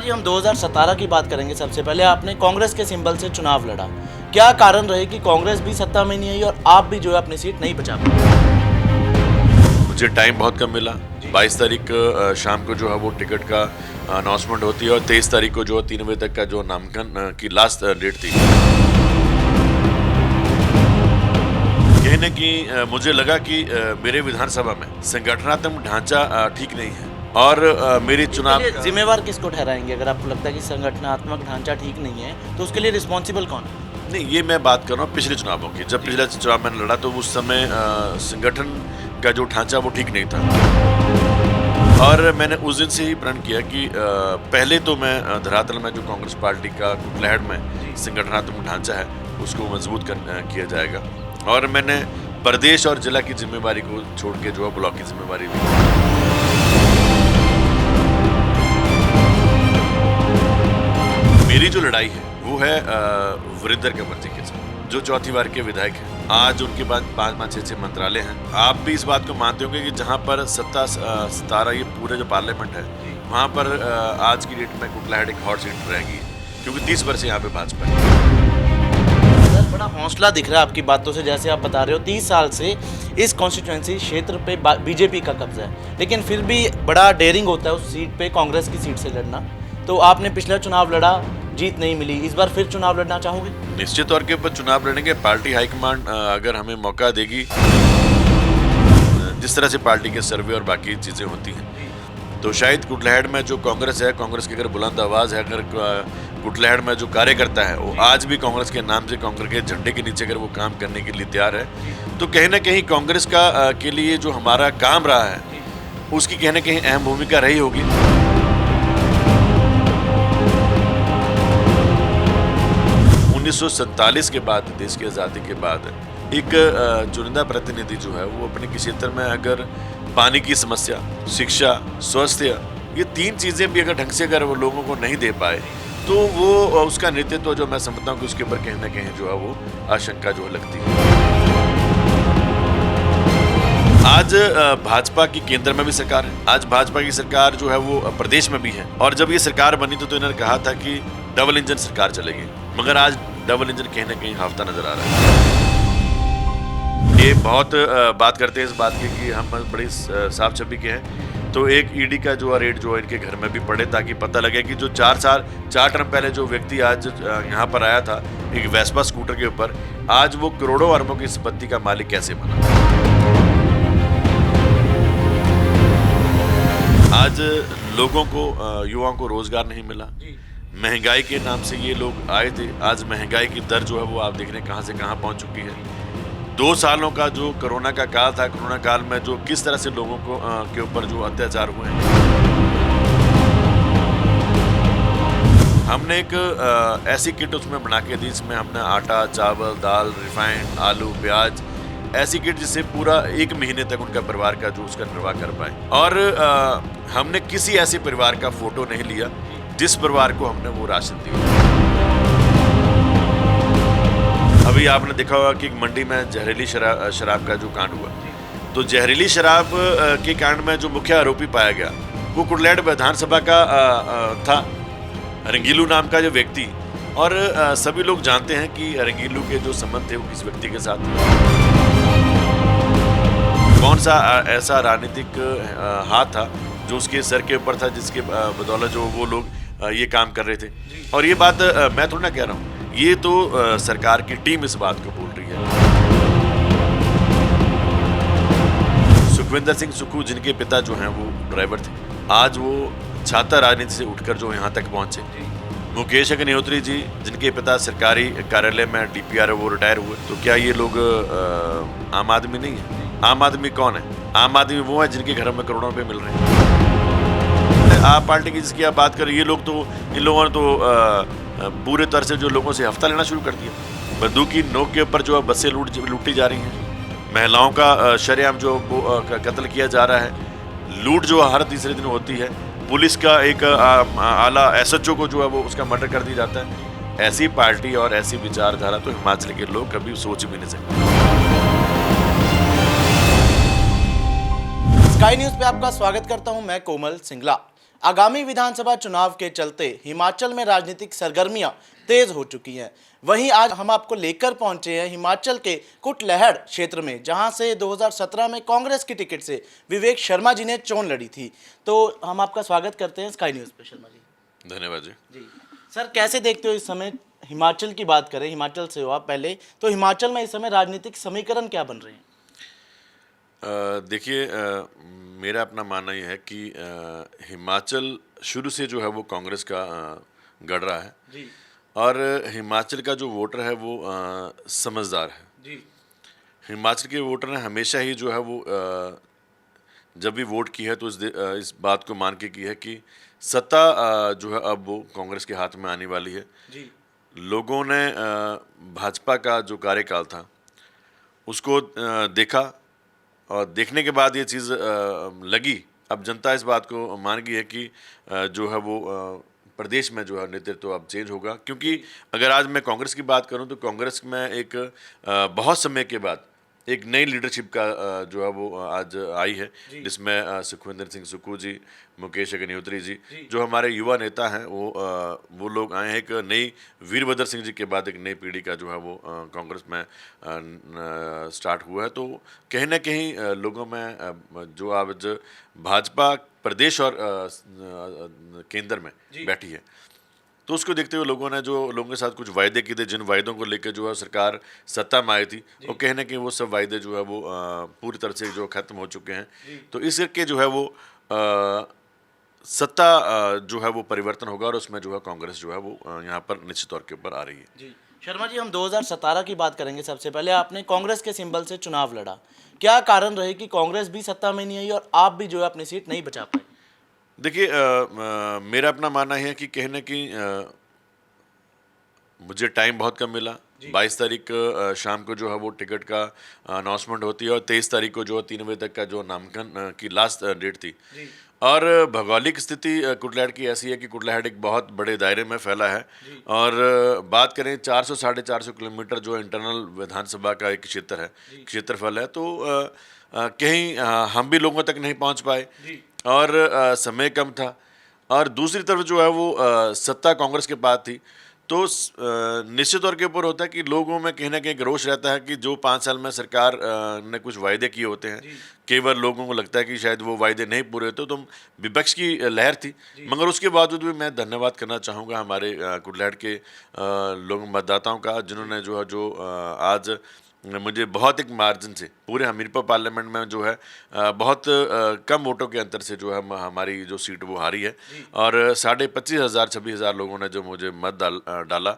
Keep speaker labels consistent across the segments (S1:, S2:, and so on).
S1: जी, हम 2017 की बात करेंगे। सबसे पहले आपने कांग्रेस के सिंबल से चुनाव लड़ा। क्या कारण रहे कि कांग्रेस भी सत्ता में नहीं आई और आप भी जो है अपनी सीट नहीं बचा पाए?
S2: मुझे टाइम बहुत कम मिला। 22 तारीख शाम को जो है वो टिकट का अनाउंसमेंट होती है और 23 तारीख को जो 3 बजे तक का जो नामांकन की लास्ट डेट थी। कहीं न कहीं मुझे लगा कि मेरे विधानसभा में संगठनात्मक ढांचा ठीक नहीं है और मेरी चुनाव
S1: जिम्मेवार किसको ठहराएंगे? अगर आपको लगता है कि संगठनात्मक ढांचा ठीक नहीं है तो उसके लिए रिस्पॉन्सिबल कौन है?
S2: नहीं, ये मैं बात कर रहा हूँ पिछले चुनावों की। जब पिछला चुनाव मैंने लड़ा तो उस समय संगठन का जो ढांचा वो ठीक नहीं था और मैंने उस दिन से ही प्रण किया कि पहले तो मैं धरातल में जो कांग्रेस पार्टी का कुटलैहड़ में संगठनात्मक ढांचा है उसको मजबूत किया जाएगा और मैंने प्रदेश और जिला की जिम्मेवारी को छोड़ के जो है ब्लॉक की जिम्मेवारी ली। मेरी जो लड़ाई है वो है वीरेंद्र कंवर जी के साथ, जो चौथी बार के विधायक हैं। आज उनके पास 5-6 मंत्रालय हैं। आप भी इस बात को मानते होंगे कि जहां पर सत्ता ये पूरे जो पार्लियामेंट है वहां पर आज की डेट में कुटलैहड़ एक हॉट सीट रहेगी क्योंकि 30 वर्ष यहाँ पे भाजपा है।
S1: सर, बड़ा हौसला दिख रहा है आपकी बातों से। जैसे आप बता रहे हो 30 साल से इस कॉन्स्टिट्यूंसी क्षेत्र पे बीजेपी का कब्जा है, लेकिन फिर भी बड़ा डेयरिंग होता है उस सीट पे, कांग्रेस की सीट से लड़ना। तो आपने पिछला चुनाव लड़ा, जीत नहीं मिली, इस बार फिर चुनाव लड़ना चाहोगे?
S2: निश्चित तौर के ऊपर चुनाव लड़ेंगे। पार्टी हाईकमांड अगर हमें मौका देगी, जिस तरह से पार्टी के सर्वे और बाकी चीजें होती हैं, तो शायद कुटलैहड़ में जो कांग्रेस है, कांग्रेस की अगर बुलंद आवाज है, अगर कुटलैहड़ में जो कार्यकर्ता है वो आज भी कांग्रेस के नाम से, कांग्रेस के झंडे के नीचे अगर वो काम करने के लिए तैयार है, तो कहीं ना कहीं कांग्रेस का के लिए जो हमारा काम रहा है उसकी कहीं ना कहीं अहम भूमिका रही होगी। 1947 के बाद, देश की आज़ादी के बाद, एक चुनिंदा प्रतिनिधि जो है वो अपने किसी क्षेत्र में अगर पानी की समस्या, शिक्षा, स्वास्थ्य, ये 3 चीज़ें भी अगर ढंग से अगर वो लोगों को नहीं दे पाए तो वो उसका नेतृत्व जो मैं समझता हूँ कि उसके ऊपर कहीं ना कहीं जो है वो आशंका जो लगती है। आज भाजपा की केंद्र में भी सरकार है। आज भाजपा की सरकार जो है वो प्रदेश में भी है और जब ये सरकार बनी तो इन्होंने कहा था कि डबल इंजन सरकार चलेगी, मगर आज डबल इंजन कहीं ना कहीं हाफता नजर आ रहा है। ये बहुत बात करते हैं इस बात की कि हम बड़ी साफ छवि के हैं, तो एक ईडी का जो रेट जो है इनके घर में भी पड़े ताकि पता लगे कि जो 4 टर्म पहले जो व्यक्ति आज यहाँ पर आया था एक वेस्पा स्कूटर के ऊपर, आज वो करोड़ों अरबों की संपत्ति का मालिक कैसे बना। आज लोगों को, युवाओं को रोजगार नहीं मिला। महंगाई के नाम से ये लोग आए थे, आज महंगाई की दर जो है वो आप देख रहे हैं कहाँ से कहाँ पहुँच चुकी है। 2 सालों का जो कोरोना का काल था, कोरोना काल में जो किस तरह से लोगों को के ऊपर जो अत्याचार हुए हैं, हमने एक ऐसी किट उसमें बना के दी जिसमें हमने आटा, चावल, दाल, रिफाइंड, आलू, प्याज, ऐसी किट जिससे पूरा 1 महीने तक उनका परिवार का जो उसका निर्वाह कर पाए। और हमने किसी ऐसे परिवार का फोटो नहीं लिया जिस परिवार को हमने वो राशन दिया। अभी आपने देखा होगा कि मंडी में जहरीली शराब का जो कांड हुआ, तो जहरीली शराब के कांड में जो मुख्य आरोपी पाया गया वो कुटलैहड़ विधानसभा का था, रंगीलू नाम का जो व्यक्ति। और सभी लोग जानते हैं कि रंगीलू के जो संबंध थे वो किस व्यक्ति के साथ, कौन सा ऐसा राजनीतिक हाथ था जो उसके सर के ऊपर था जिसके बदौलत जो वो लोग ये काम कर रहे थे। और ये बात मैं थोड़ा ना कह रहा हूँ, ये तो सरकार की टीम इस बात को बोल रही है। सुखविंदर सिंह सुक्खू जिनके पिता जो हैं वो ड्राइवर थे, आज वो छात्र राजनीति से उठकर जो यहाँ तक पहुँचे। मुकेश अग्निहोत्री जी जिनके पिता सरकारी कार्यालय में डीपीआर वो रिटायर हुए, तो क्या ये लोग आम आदमी नहीं है? आम आदमी कौन है? आम आदमी वो है जिनके घर में करोड़ों रुपए मिल रहे हैं। आप पार्टी की जिसकी आप बात करें, ये लोग तो, इन लोगों ने तो पूरे तरह से जो लोगों से हफ्ता लेना शुरू कर दिया। बंदूक की नोक के ऊपर जो है बसें लूटी जा रही हैं, महिलाओं का शरेआम जो कत्ल किया जा रहा है, लूट जो हर तीसरे दिन होती है, पुलिस का एक आला एसएचओ को जो है वो उसका मर्डर कर दिया जाता है। ऐसी पार्टी और ऐसी विचारधारा तो हिमाचल के लोग कभी सोच भी नहीं सकते।
S1: स्काई न्यूज़ पे आपका स्वागत करता हूं मैं कोमल सिंगला। आगामी विधानसभा चुनाव के चलते हिमाचल में राजनीतिक सरगर्मियां तेज हो चुकी हैं। वहीं आज हम आपको लेकर पहुंचे हैं हिमाचल के कुटलैहड़ क्षेत्र में, जहां से 2017 में कांग्रेस की टिकट से विवेक शर्मा जी ने चोन लड़ी थी। तो हम आपका स्वागत करते हैं स्काई न्यूज़ पे शर्मा जी।
S2: धन्यवाद जी।
S1: जी सर, कैसे देखते हो इस समय हिमाचल की बात करें, हिमाचल से हो आप पहले, तो हिमाचल में इस समय राजनीतिक समीकरण क्या बन रहे हैं?
S2: देखिए, मेरा अपना मानना ये है कि हिमाचल शुरू से जो है वो कांग्रेस का गढ़ रहा है।
S1: जी
S2: और हिमाचल का जो वोटर है वो समझदार है।
S1: जी
S2: हिमाचल के वोटर ने हमेशा ही जो है वो जब भी वोट की है तो इस बात को मान के की है कि सत्ता जो है अब वो कांग्रेस के हाथ में आने वाली है।
S1: जी
S2: लोगों ने भाजपा का जो कार्यकाल था उसको देखा, और देखने के बाद ये चीज़ लगी, अब जनता इस बात को मान गई है कि जो है वो प्रदेश में जो है नेतृत्व अब चेंज होगा। क्योंकि अगर आज मैं कांग्रेस की बात करूं तो कांग्रेस में एक बहुत समय के बाद एक नई लीडरशिप का जो है वो आज आई है, जिसमें सुखविंदर सिंह सुक्खू जी, मुकेश अग्निहोत्री जी, जो हमारे युवा नेता हैं, वो लोग आए हैं। एक नई वीरभद्र सिंह जी के बाद एक नई पीढ़ी का जो है वो कांग्रेस में स्टार्ट हुआ है। तो कहीं ना कहीं लोगों में जो आज भाजपा प्रदेश और केंद्र में बैठी है, तो उसको देखते हुए लोगों ने जो लोगों के साथ कुछ वायदे किए थे, जिन वायदों को लेकर जो है सरकार सत्ता में आई थी, और कहीं ना कहीं वो सब वायदे जो है वो पूरी तरह से जो खत्म हो चुके हैं। तो इस करके जो है वो सत्ता जो है वो परिवर्तन होगा, और उसमें जो है कांग्रेस जो है वो यहाँ पर निश्चित तौर के ऊपर आ रही है।
S1: जी शर्मा जी, हम 2017 की बात करेंगे। सबसे पहले आपने कांग्रेस के सिंबल से चुनाव लड़ा, क्या कारण रहे कि कांग्रेस भी सत्ता में नहीं आई और आप भी जो है अपनी सीट नहीं बचा पाए?
S2: देखिए, मेरा अपना मानना है कि कहीं ना कहीं मुझे टाइम बहुत कम मिला। 22 तारीख शाम को जो है वो टिकट का अनाउंसमेंट होती है, और 23 तारीख को जो 3 बजे तक का जो नामांकन की लास्ट डेट थी। और भौगोलिक स्थिति कुटलैहड़ की ऐसी है कि कुटलैहड़ एक बहुत बड़े दायरे में फैला है, और बात करें 400 साढ़े 400 किलोमीटर जो इंटरनल विधानसभा का एक क्षेत्र है, क्षेत्रफल है, तो कहीं हम भी लोगों तक नहीं पहुंच पाए, और समय कम था, और दूसरी तरफ जो है वो सत्ता कांग्रेस के पास थी। तो निश्चित तौर के ऊपर होता है कि लोगों में कहीं ना कहीं एक रोष रहता है कि जो 5 साल में सरकार ने कुछ वायदे किए होते हैं, कई बार लोगों को लगता है कि शायद वो वायदे नहीं पूरे होते। तो विपक्ष की लहर थी, मगर उसके बावजूद भी मैं धन्यवाद करना चाहूँगा हमारे कुटलैहड़ के लोग, मतदाताओं का, जिन्होंने जो है जो आज मुझे बहुत एक मार्जिन से पूरे हमीरपुर पार्लियामेंट में जो है बहुत कम वोटों के अंतर से जो है हमारी जो सीट वो हारी है, और 25,500 26,000 लोगों ने जो मुझे मत डाला।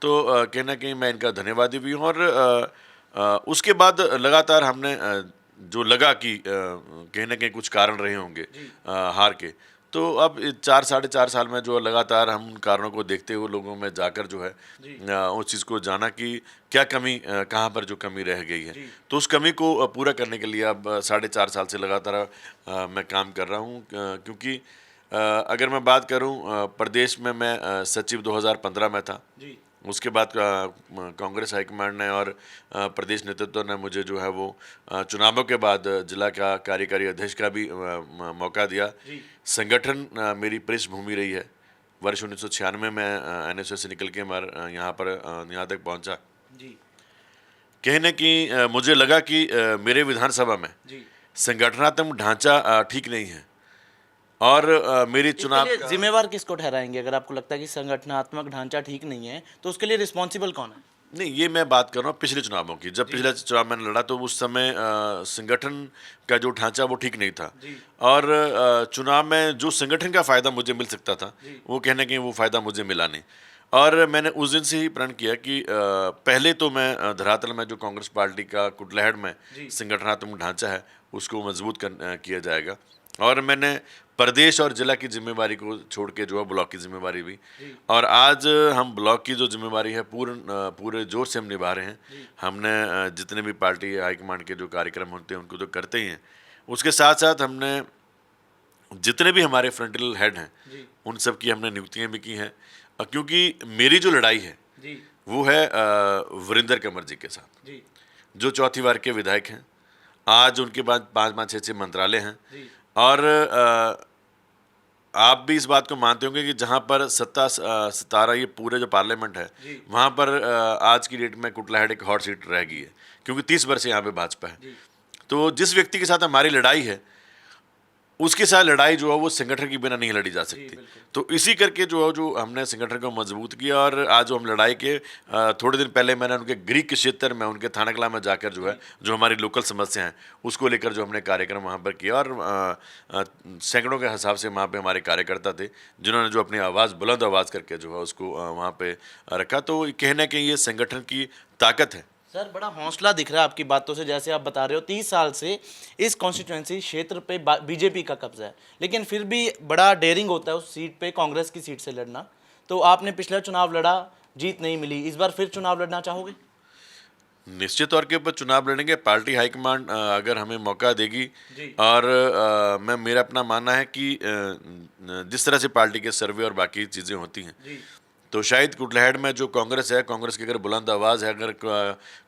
S2: तो कहीं ना कहीं मैं इनका धन्यवादी भी हूँ। और उसके बाद लगातार हमने जो लगा कि कहीं ना कहीं कुछ कारण रहे होंगे हार के, तो अब 4 साढ़े 4 साल में जो लगातार हम उन कारणों को देखते हुए लोगों में जाकर जो है उस चीज़ को जाना कि क्या कमी, कहाँ पर जो कमी रह गई है, तो उस कमी को पूरा करने के लिए अब 4.5 साल से लगातार मैं काम कर रहा हूँ। क्योंकि अगर मैं बात करूँ, प्रदेश में मैं सचिव 2015 में था। उसके बाद कांग्रेस हाईकमांड ने और प्रदेश नेतृत्व ने मुझे जो है वो चुनावों के बाद जिला का कार्यकारी अध्यक्ष का भी मौका दिया। संगठन मेरी पृष्ठभूमि रही है। वर्ष 1996 में NSS से निकल के यहाँ तक पहुंचा। कहीं ना कहीं मुझे लगा कि मेरे विधानसभा में संगठनात्मक ढांचा ठीक नहीं है, और मेरी चुनाव
S1: जिम्मेवार किसको ठहराएंगे? अगर आपको लगता है कि संगठनात्मक ढांचा ठीक नहीं है, तो उसके लिए रिस्पॉन्सिबल कौन है?
S2: नहीं, ये मैं बात कर रहा हूँ पिछले चुनावों की। जब पिछला चुनाव मैंने लड़ा तो उस समय संगठन का जो ढांचा वो ठीक नहीं था, और चुनाव में जो संगठन का फायदा मुझे मिल सकता था वो कहीं ना कहीं वो फायदा मुझे मिला नहीं। और मैंने उस दिन से ही प्रण किया कि पहले तो मैं धरातल में जो कांग्रेस पार्टी का कुटलैहड़ में संगठनात्मक ढांचा है उसको मजबूत किया जाएगा, और मैंने प्रदेश और जिला की जिम्मेवारी को छोड़ के जो है ब्लॉक की जिम्मेवारी भी, और आज हम ब्लॉक की जो जिम्मेवारी है पूरे जोर से हम निभा रहे हैं। हमने जितने भी पार्टी हाईकमांड के जो कार्यक्रम होते हैं उनको तो करते ही हैं, उसके साथ साथ हमने जितने भी हमारे फ्रंटल हेड हैं उन सब की हमने नियुक्तियाँ भी की हैं। क्योंकि मेरी जो लड़ाई है वो है वीरेंद्र कंवर जी के साथ, जो चौथी बार के विधायक हैं। आज उनके बाद 5-5 6-6 मंत्रालय हैं, और आप भी इस बात को मानते होंगे कि जहां पर सतारा ये पूरे जो पार्लियामेंट है वहां पर आज की डेट में कुटलाहट एक हॉट सीट रह गई है, क्योंकि 30 वर्ष से यहाँ पे भाजपा है। तो जिस व्यक्ति के साथ हमारी लड़ाई है उसके साथ लड़ाई जो है वो संगठन के बिना नहीं लड़ी जा सकती। तो इसी करके जो हमने संगठन को मजबूत किया, और आज जो हम लड़ाई के थोड़े दिन पहले मैंने उनके गृह क्षेत्र में उनके थाना कला में जाकर जो है जो हमारी लोकल समस्या हैं उसको लेकर जो हमने कार्यक्रम वहाँ पर किया, और सैकड़ों के हिसाब से वहाँ पे हमारे कार्यकर्ता थे जिन्होंने जो अपनी आवाज़ बुलंद आवाज़ करके जो है उसको वहाँ पे रखा। तो कहीं ना कहीं ये संगठन की ताकत है।
S1: सर बड़ा हौसला दिख रहा है आपकी बातों से, जैसे आप बता रहे हो 30 साल से इस कॉन्स्टिट्यूंसी क्षेत्र पे बीजेपी का कब्जा है, लेकिन फिर भी बड़ा डेयरिंग होता है उस सीट पे, कांग्रेस की सीट से लड़ना। तो आपने पिछला चुनाव लड़ा, जीत नहीं मिली, इस बार फिर चुनाव लड़ना चाहोगे?
S2: निश्चित तौर के ऊपर चुनाव लड़ेंगे। पार्टी हाईकमांड अगर हमें मौका देगी, और मेरा अपना मानना है कि जिस तरह से पार्टी के सर्वे और बाकी चीज़ें होती हैं तो शायद कुटलहड़ में जो कांग्रेस है, कांग्रेस की अगर बुलंद आवाज़ है, अगर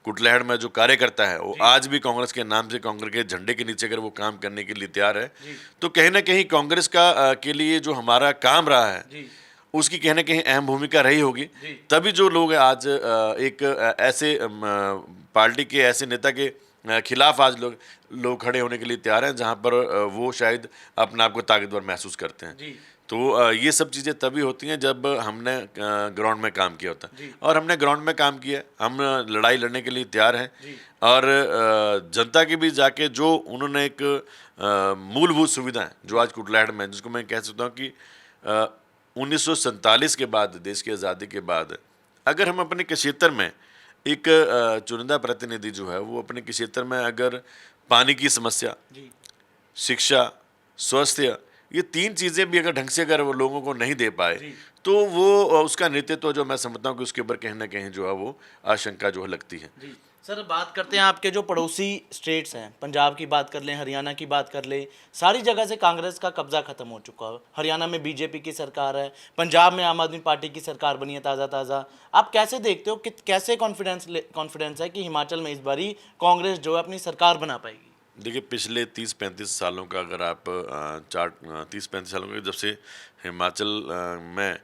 S2: कुटलहड़ में जो कार्यकर्ता है वो आज भी कांग्रेस के नाम से, कांग्रेस के झंडे के नीचे अगर वो काम करने के लिए तैयार है, तो कहीं ना कहीं कांग्रेस का के लिए जो हमारा काम रहा है उसकी कहीं ना कहीं अहम भूमिका रही होगी। तभी जो लोग आज एक ऐसे पार्टी के ऐसे नेता के खिलाफ आज लोग खड़े होने के लिए तैयार हैं जहां पर वो शायद अपने आप को ताकतवर महसूस करते हैं। तो ये सब चीज़ें तभी होती हैं जब हमने ग्राउंड में काम किया होता है, और हमने ग्राउंड में काम किया, हम लड़ाई लड़ने के लिए तैयार हैं। और जनता के बीच जाके जो उन्होंने एक मूलभूत सुविधाएं जो आज कुटलहड़ में, जिसको मैं कह सकता हूँ कि 1947 के बाद, देश की आज़ादी के बाद, अगर हम अपने क्षेत्र में एक चुनिंदा प्रतिनिधि जो है वो अपने क्षेत्र में अगर पानी की समस्या, शिक्षा, स्वास्थ्य, ये 3 चीज़ें भी अगर ढंग से अगर वो लोगों को नहीं दे पाए तो वो उसका नेतृत्व जो मैं समझता हूँ कि उसके ऊपर कहीं ना कहीं जो है वो आशंका जो है लगती है।
S1: सर बात करते हैं आपके जो पड़ोसी स्टेट्स हैं, पंजाब की बात कर लें, हरियाणा की बात कर लें, सारी जगह से कांग्रेस का कब्जा खत्म हो चुका है। हरियाणा में बीजेपी की सरकार है, पंजाब में आम आदमी पार्टी की सरकार बनी है ताज़ा। आप कैसे देखते हो कि कैसे कॉन्फिडेंस है कि हिमाचल में इस बारी कांग्रेस जो है अपनी सरकार बना पाएगी?
S2: देखिए, पिछले 30-35 सालों का अगर आप 30-35 सालों के जब से हिमाचल में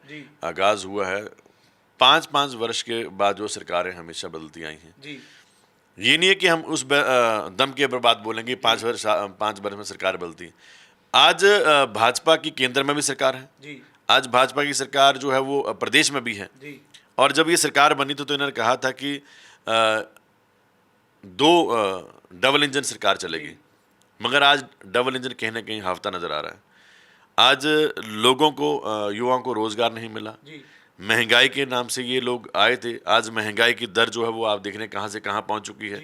S2: आगाज़ हुआ है, 5-5 वर्ष के बाद जो सरकारें हमेशा बदलती आई हैं। ये नहीं है कि हम उस दम के बात बोलेंगे 5 वर्ष में सरकार बदलती है। आज भाजपा की केंद्र में भी सरकार है, आज भाजपा की सरकार जो है वो प्रदेश में भी है। और जब ये सरकार बनी तो इन्होंने कहा था कि 2 डबल इंजन सरकार चलेगी, मगर आज डबल इंजन कहीं ना कहीं हाफता नज़र आ रहा है। आज लोगों को, युवाओं को रोज़गार नहीं मिला, महंगाई के नाम से ये लोग आए थे, आज महंगाई की दर जो है वो आप देख रहे हैं कहाँ से कहाँ पहुँच चुकी है।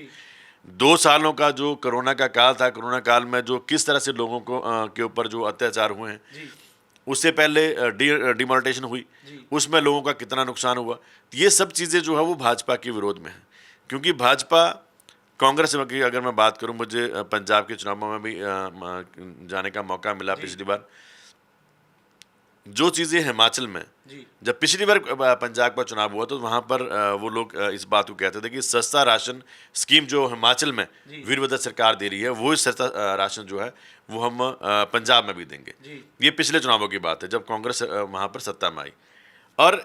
S2: 2 सालों का जो कोरोना का काल था, कोरोना काल में जो किस तरह से लोगों को के ऊपर जो अत्याचार हुए हैं, उससे पहले डिमोनेटाइजेशन हुई, उसमें लोगों का कितना नुकसान हुआ, ये सब चीज़ें जो है वो भाजपा के विरोध में है। क्योंकि भाजपा कांग्रेस की अगर मैं बात करूं, मुझे पंजाब के चुनावों में भी जाने का मौका मिला पिछली बार। जो चीज़ें हिमाचल में, जब पिछली बार पंजाब का चुनाव हुआ तो वहाँ पर वो लोग इस बात को कहते थे कि सस्ता राशन स्कीम जो हिमाचल में वीरभद्र सरकार दे रही है, वो सस्ता राशन जो है वो हम पंजाब में भी देंगे। ये पिछले चुनावों की बात है जब कांग्रेस वहाँ पर सत्ता में आई। और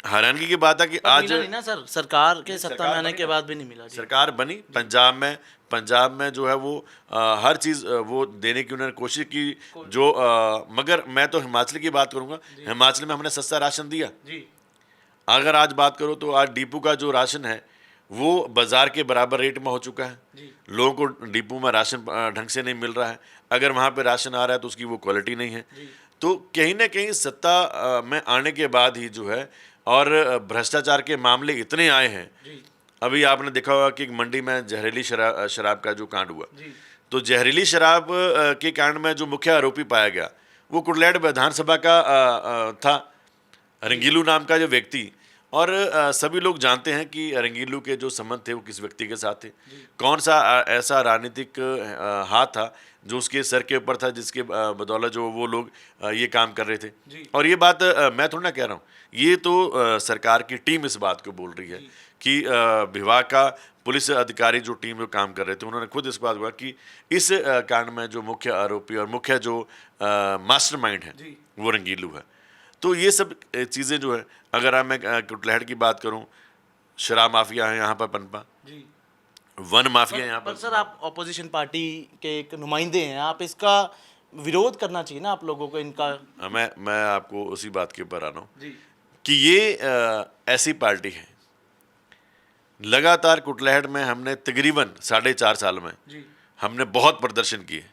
S2: हैरानगी की बात है कि आज
S1: नहीं ना सर, सरकार के सत्ता में आने के बाद भी नहीं मिला।
S2: सरकार बनी पंजाब में जो है वो हर चीज़ वो देने की उन्होंने कोशिश की जो मगर मैं तो हिमाचल की बात करूंगा, हिमाचल में हमने सस्ता राशन दिया। अगर आज बात करो तो आज डिपो का जो राशन है वो बाजार के बराबर रेट में हो चुका है। लोगों को डिपो में राशन ढंग से नहीं मिल रहा है, अगर वहाँ पे राशन आ रहा है तो उसकी वो क्वालिटी नहीं है। तो कहीं ना कहीं सत्ता में आने के बाद ही जो है, और भ्रष्टाचार के मामले इतने आए हैं। अभी आपने देखा होगा कि मंडी में जहरीली शराब का जो कांड हुआ, तो जहरीली शराब के कांड में जो मुख्य आरोपी पाया गया वो कुटलैड़ विधानसभा का था, रंगीलू नाम का जो व्यक्ति। और सभी लोग जानते हैं कि रंगीलू के जो संबंध थे वो किस व्यक्ति के साथ थे, कौन सा ऐसा राजनीतिक हाथ था जो उसके सर के ऊपर था, जिसके बदौलत जो वो लोग ये काम कर रहे थे। और ये बात मैं थोड़ा ना कह रहा हूँ, ये तो सरकार की टीम इस बात को बोल रही है कि विभाग का पुलिस अधिकारी जो टीम जो काम कर रहे थे उन्होंने खुद इस बात हुआ कि इस कांड में जो मुख्य आरोपी और मुख्य जो मास्टरमाइंड है वो रंगीलू है। तो ये सब चीज़ें जो है, अगर मैं कुटलैहड़ की बात करूं, शराब माफिया है यहाँ पर पनपा, वन माफिया यहाँ
S1: पर
S2: पर।
S1: सर आप ऑपोजिशन पार्टी के एक नुमाइंदे हैं, आप इसका विरोध करना चाहिए ना आप लोगों को इनका।
S2: मैं आपको उसी बात के ऊपर आ रहा हूँ कि ये ऐसी पार्टी है, लगातार कुटलैहड़ में हमने तकरीबन 4.5 साल में हमने बहुत प्रदर्शन किए,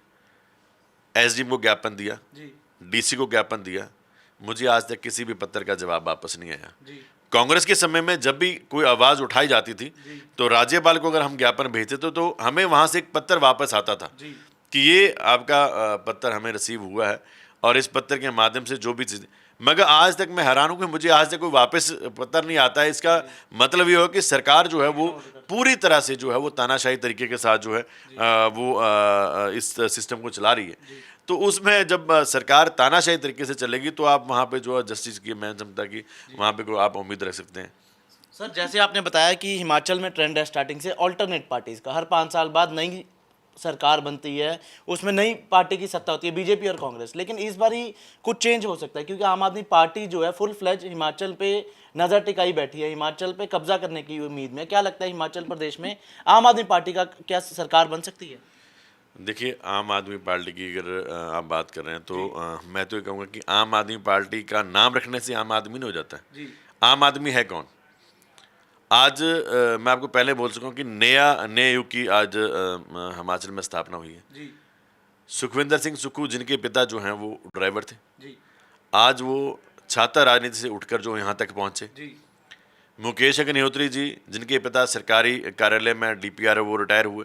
S2: एसडीएम को ज्ञापन दिया, डीसी को ज्ञापन दिया, मुझे आज तक किसी भी पत्र का जवाब वापस नहीं आया। कांग्रेस के समय में जब भी कोई आवाज उठाई जाती थी तो राज्यपाल को अगर हम ज्ञापन भेजते तो हमें वहां से एक पत्र वापस आता था कि ये आपका पत्र हमें रिसीव हुआ है और इस पत्र के माध्यम से जो भी चीज, मगर आज तक मैं हैरान हूं कि मुझे आज तक कोई वापस पत्र नहीं आता है। इसका मतलब ये हो कि सरकार जो है वो पूरी तरह से जो है वो तानाशाही तरीके के साथ जो है वो इस सिस्टम को चला रही है। तो उसमें जब सरकार तानाशाही तरीके से चलेगी तो आप वहाँ पे जो है जस्टिस की, मैं समझता कि वहाँ पे कोई आप उम्मीद रख सकते हैं।
S1: सर जैसे आपने बताया कि हिमाचल में ट्रेंड है स्टार्टिंग से ऑल्टरनेट पार्टीज का, हर 5 साल बाद नई सरकार बनती है, उसमें नई पार्टी की सत्ता होती है, बीजेपी और कांग्रेस। लेकिन इस बार ही कुछ चेंज हो सकता है क्योंकि आम आदमी पार्टी जो है फुल फ्लेज हिमाचल पे नज़र टिकाई बैठी है, हिमाचल पे कब्जा करने की उम्मीद में। क्या लगता है हिमाचल प्रदेश में आम आदमी पार्टी का क्या सरकार बन सकती है?
S2: देखिए, आम आदमी पार्टी की अगर आप बात कर रहे हैं तो मैं तो ये कहूँगा कि आम आदमी पार्टी का नाम रखने से आम आदमी नहीं हो जाता है। आम आदमी है कौन? आज मैं आपको पहले बोल सकूं कि नए युग की आज हिमाचल में स्थापना हुई है। सुखविंदर सिंह सुक्खू जिनके पिता जो हैं वो ड्राइवर थे, आज वो छात्र राजनीति से उठकर जो यहाँ तक पहुँचे। मुकेश अग्निहोत्री जी जिनके पिता सरकारी कार्यालय में डीपीआर वो रिटायर हुए।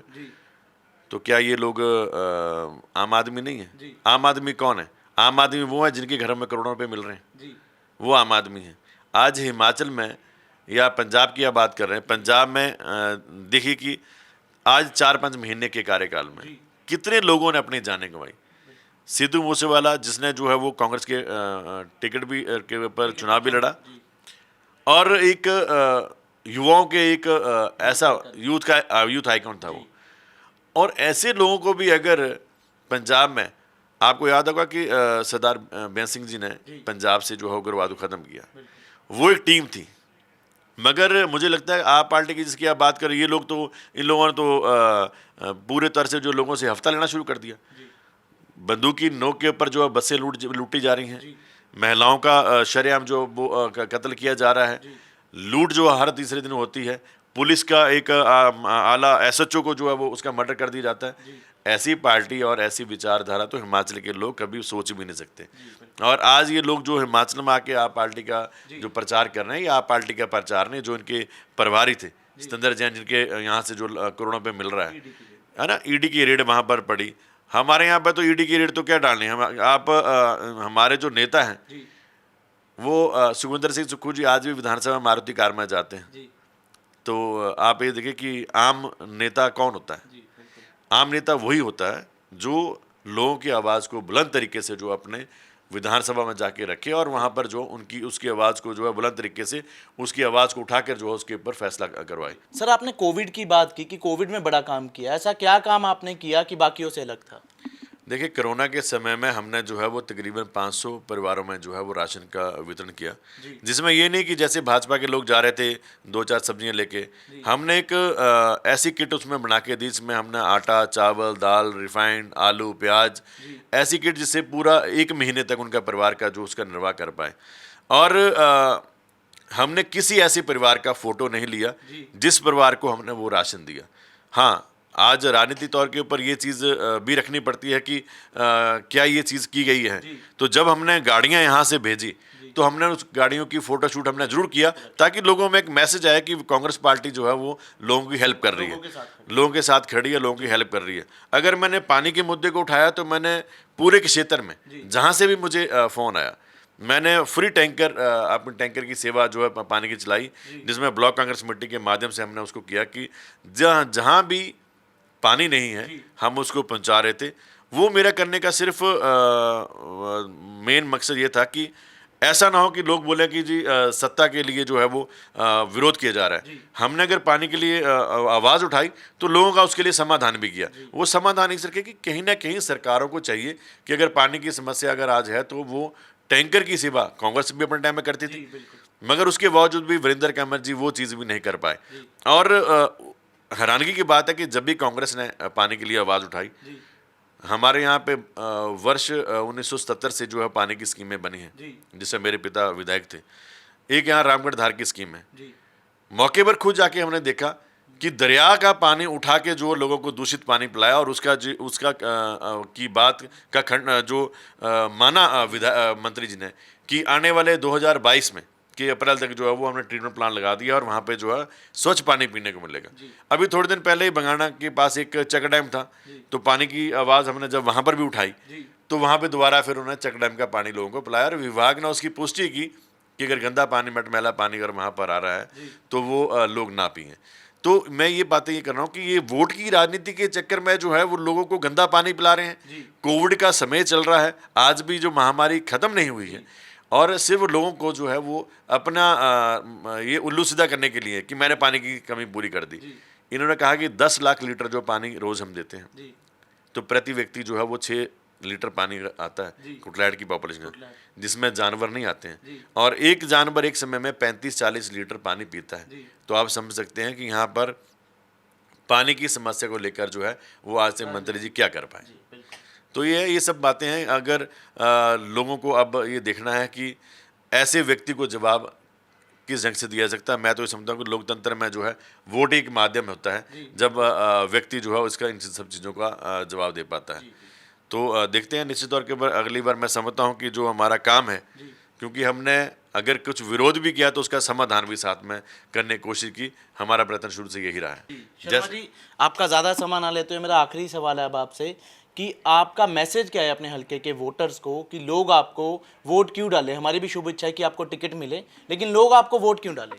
S2: तो क्या ये लोग आम आदमी नहीं है? आम आदमी कौन है? आम आदमी वो है जिनके घरों में करोड़ों रुपए मिल रहे हैं, वो आम आदमी है। आज हिमाचल में या पंजाब की आप बात कर रहे हैं, पंजाब में देखिए कि आज 4-5 महीने के कार्यकाल में कितने लोगों ने अपनी जानें गंवाई। सिद्धू मूसेवाला जिसने जो है वो कांग्रेस के टिकट भी के ऊपर चुनाव भी लड़ा और एक युवाओं के एक ऐसा यूथ आइकॉन था वो। और ऐसे लोगों को भी अगर पंजाब में, आपको याद होगा कि सरदार बेअंत सिंह जी ने पंजाब से जो है उग्रवाद को ख़त्म किया, वो एक टीम थी। मगर मुझे लगता है आप पार्टी की जिसकी आप बात कर रहे हैं, ये लोग तो, इन लोगों ने तो पूरे तरह से जो लोगों से हफ्ता लेना शुरू कर दिया। बंदूकी नोक के ऊपर जो है बसें लूटी जा रही हैं, महिलाओं का शरेआम जो वो कत्ल किया जा रहा है, लूट जो हर तीसरे दिन होती है, पुलिस का एक आला एसएचओ को जो है वो उसका मर्डर कर दिया जाता है। ऐसी पार्टी और ऐसी विचारधारा तो हिमाचल के लोग कभी सोच भी नहीं सकते। और आज ये लोग जो हिमाचल में आके आप पार्टी का जो प्रचार कर रहे हैं, या आप पार्टी का प्रचार नहीं, जो इनके प्रभारी थे सतेंद्र जैन जिनके यहाँ से जो करोड़ों पे मिल रहा है ना, ईडी की रेड वहाँ पर पड़ी। हमारे यहाँ पर तो ईडी की रेड तो क्या डालनी है, आप हमारे जो नेता हैं वो सुखविंदर सिंह सुक्खू जी आज भी विधानसभा मारुति कार में जाते हैं। तो आप ये देखिए कि आम नेता कौन होता है? आम नेता वही होता है जो लोगों की आवाज़ को बुलंद तरीके से जो अपने विधानसभा में जाके रखे और वहाँ पर जो उसकी आवाज़ को जो है बुलंद तरीके से उसकी आवाज़ को उठाकर जो है उसके ऊपर फैसला करवाए।
S1: सर आपने कोविड की बात की कि कोविड में बड़ा काम किया, ऐसा क्या काम आपने किया कि बाकियों से अलग था?
S2: देखिए, कोरोना के समय में हमने जो है वो तकरीबन 500 परिवारों में जो है वो राशन का वितरण किया, जिसमें ये नहीं कि जैसे भाजपा के लोग जा रहे थे 2-4 सब्जियां लेके। हमने एक ऐसी किट उसमें बना के दी जिसमें हमने आटा, चावल, दाल, रिफाइंड, आलू, प्याज, ऐसी किट जिससे पूरा 1 महीने तक उनका परिवार का जो उसका निर्वाह कर पाए। और हमने किसी ऐसे परिवार का फोटो नहीं लिया जिस परिवार को हमने वो राशन दिया। हाँ, आज राजनीति तौर के ऊपर ये चीज़ भी रखनी पड़ती है कि क्या ये चीज़ की गई है। तो जब हमने गाड़ियां यहाँ से भेजी तो हमने उस गाड़ियों की फोटोशूट हमने जरूर किया ताकि लोगों में एक मैसेज आए कि कांग्रेस पार्टी जो है वो लोगों की हेल्प कर रही है, लोगों के साथ खड़ी है, लोगों की हेल्प कर रही है। अगर मैंने पानी के मुद्दे को उठाया तो मैंने पूरे क्षेत्र में जहाँ से भी मुझे फ़ोन आया, मैंने फ्री टैंकर, अपनी टैंकर की सेवा जो है पानी की चलाई, जिसमें ब्लॉक कांग्रेस कमेटी के माध्यम से हमने उसको किया कि जहाँ भी पानी नहीं है हम उसको पहुंचा रहे थे। वो मेरा करने का सिर्फ मेन मकसद ये था कि ऐसा ना हो कि लोग बोले कि जी सत्ता के लिए जो है वो विरोध किया जा रहा है। हमने अगर पानी के लिए आवाज़ उठाई तो लोगों का उसके लिए समाधान भी किया। वो समाधान इस तरह कि कहीं ना कहीं सरकारों को चाहिए कि अगर पानी की समस्या अगर आज है तो वो टैंकर की सेवा कांग्रेस भी अपने टाइम में करती थी, मगर उसके बावजूद भी वीरेंद्र कंवर जी वो चीज़ भी नहीं कर पाए। और हैरानगी की बात है कि जब भी कांग्रेस ने पानी के लिए आवाज़ उठाई, हमारे यहाँ पे वर्ष 1970 से जो है पानी की स्कीमें बनी हैं, जिससे मेरे पिता विधायक थे। एक यहाँ रामगढ़ धार की स्कीम है। मौके पर खुद जाके हमने देखा कि दरिया का पानी उठा के जो लोगों को दूषित पानी पिलाया, और उसका की बात का खंड जो माना मंत्री जी ने कि आने वाले 2022 में कि अप्रैल तक जो है वो हमने ट्रीटमेंट प्लांट लगा दिया और वहाँ पे जो है स्वच्छ पानी पीने को मिलेगा। अभी थोड़े दिन पहले ही बंगाना के पास एक चक डैम था, तो पानी की आवाज़ हमने जब वहाँ पर भी उठाई तो वहाँ पे दोबारा फिर उन्होंने चक डैम का पानी लोगों को पिलाया, और विभाग ने उसकी पुष्टि की कि अगर गंदा पानी मटमैला पानी अगर वहाँ पर आ रहा है तो वो लोग ना पिएं। तो मैं ये बातें ये कर रहा हूँ कि ये वोट की राजनीति के चक्कर में जो है वो लोगों को गंदा पानी पिला रहे हैं। कोविड का समय चल रहा है, आज भी जो महामारी खत्म नहीं हुई है, और सिर्फ लोगों को जो है वो अपना ये उल्लू सीधा करने के लिए कि मैंने पानी की कमी पूरी कर दी। इन्होंने कहा कि 10 लाख लीटर जो पानी रोज़ हम देते हैं, तो प्रति व्यक्ति जो है वो 6 लीटर पानी आता है कुटलैहड़ की पॉपुलेशन, जिसमें जानवर नहीं आते हैं, और एक जानवर एक समय में 35-40 लीटर पानी पीता है। तो आप समझ सकते हैं कि यहाँ पर पानी की समस्या को लेकर जो है वो आज से मंत्री जी क्या कर पाए। तो ये सब बातें हैं। अगर लोगों को अब ये देखना है कि ऐसे व्यक्ति को जवाब किस ढंग से दिया सकता है। मैं तो ये समझता हूँ कि लोकतंत्र में जो है वोट एक माध्यम होता है जब व्यक्ति जो है उसका इन सब चीज़ों का जवाब दे पाता है। तो देखते हैं, निश्चित तौर के ऊपर अगली बार मैं समझता हूँ कि जो हमारा काम है, क्योंकि हमने अगर कुछ विरोध भी किया तो उसका समाधान भी साथ में करने की कोशिश की। हमारा प्रयत्न शुरू से यही रहा है।
S1: शर्मा जी, आपका ज़्यादा समय ना लेते हुए मेरा आखिरी सवाल है अब आपसे कि आपका मैसेज क्या है अपने हल्के के वोटर्स को कि लोग आपको वोट क्यों डालें। हमारी भी शुभ इच्छा है कि आपको टिकट मिले, लेकिन लोग आपको वोट क्यों डालें?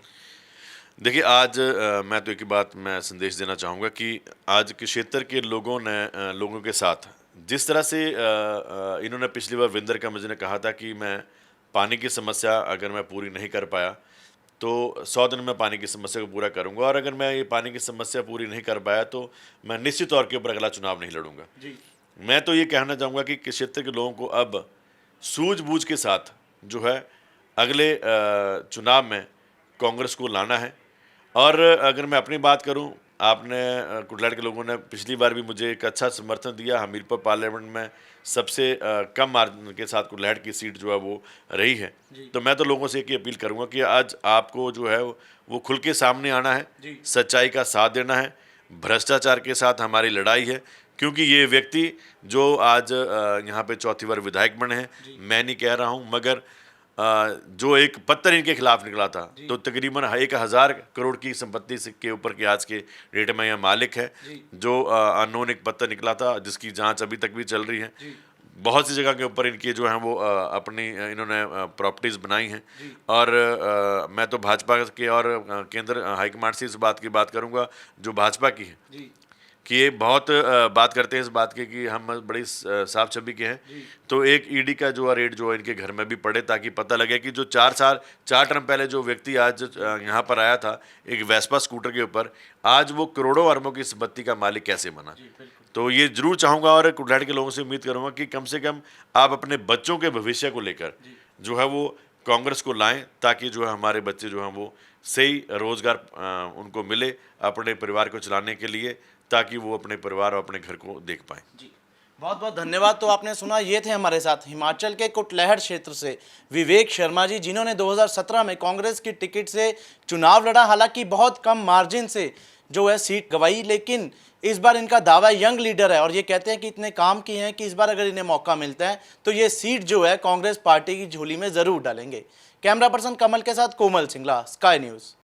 S2: देखिए, आज मैं तो एक ही बात मैं संदेश देना चाहूँगा कि आज के क्षेत्र के लोगों ने लोगों के साथ जिस तरह से इन्होंने पिछली बार वीरेंद्र कंवर जी ने कहा था कि मैं पानी की समस्या अगर मैं पूरी नहीं कर पाया तो 100 दिन में पानी की समस्या को पूरा करूंगा, और अगर मैं ये पानी की समस्या पूरी नहीं कर पाया तो मैं निश्चित तौर के ऊपर अगला चुनाव नहीं लड़ूंगा। मैं तो ये कहना चाहूँगा कि क्षेत्र के लोगों को अब सूझबूझ के साथ जो है अगले चुनाव में कांग्रेस को लाना है। और अगर मैं अपनी बात करूं, आपने कुटलैहड़ के लोगों ने पिछली बार भी मुझे एक अच्छा समर्थन दिया। हमीरपुर पार्लियामेंट में सबसे कम मार्जिन के साथ कुटलैहड़ की सीट जो है वो रही है। तो मैं तो लोगों से एक ही अपील करूंगा कि आज आपको जो है वो खुल के सामने आना है, सच्चाई का साथ देना है। भ्रष्टाचार के साथ हमारी लड़ाई है, क्योंकि ये व्यक्ति जो आज यहाँ पे चौथी बार विधायक बने हैं, मैं नहीं कह रहा हूँ, मगर जो एक पत्र इनके खिलाफ निकला था तो तकरीबन 1000 करोड़ की संपत्ति के ऊपर के आज के डेट में यह मालिक है। जो अननोन एक पत्र निकला था जिसकी जांच अभी तक भी चल रही है। बहुत सी जगह के ऊपर इनके जो हैं वो अपनी इन्होंने प्रॉपर्टीज़ बनाई हैं। और मैं तो भाजपा के और केंद्र हाईकमांड से इस बात की बात करूंगा जो भाजपा की है कि ये बहुत बात करते हैं इस बात के कि हम बड़ी साफ छवि के हैं। तो एक ईडी का जो रेट जो इनके घर में भी पड़े, ताकि पता लगे कि जो 4 टर्म पहले जो व्यक्ति आज यहाँ पर आया था एक वेस्पा स्कूटर के ऊपर, आज वो करोड़ों अरबों की संपत्ति का मालिक कैसे बना। तो ये जरूर चाहूँगा और कुटलैहड़ के लोगों से उम्मीद करूँगा कि कम से कम आप अपने बच्चों के भविष्य को लेकर जो है वो कांग्रेस को लाएं, ताकि जो है हमारे बच्चे जो हैं वो सही रोजगार उनको मिले अपने परिवार को चलाने के लिए, ताकि वो अपने परिवार और अपने घर को देख पाएं।
S1: जी, बहुत बहुत धन्यवाद। तो आपने सुना, ये थे हमारे साथ हिमाचल के कुटलैहड़ क्षेत्र से विवेक शर्मा जी, जिन्होंने 2017 में कांग्रेस की टिकट से चुनाव लड़ा। हालांकि बहुत कम मार्जिन से जो है सीट गंवाई, लेकिन इस बार इनका दावा यंग लीडर है और ये कहते हैं कि इतने काम किए हैं कि इस बार अगर इन्हें मौका मिलता है तो ये सीट जो है कांग्रेस पार्टी की झोली में ज़रूर डालेंगे। कैमरा पर्सन कमल के साथ कोमल सिंगला, स्काई न्यूज़।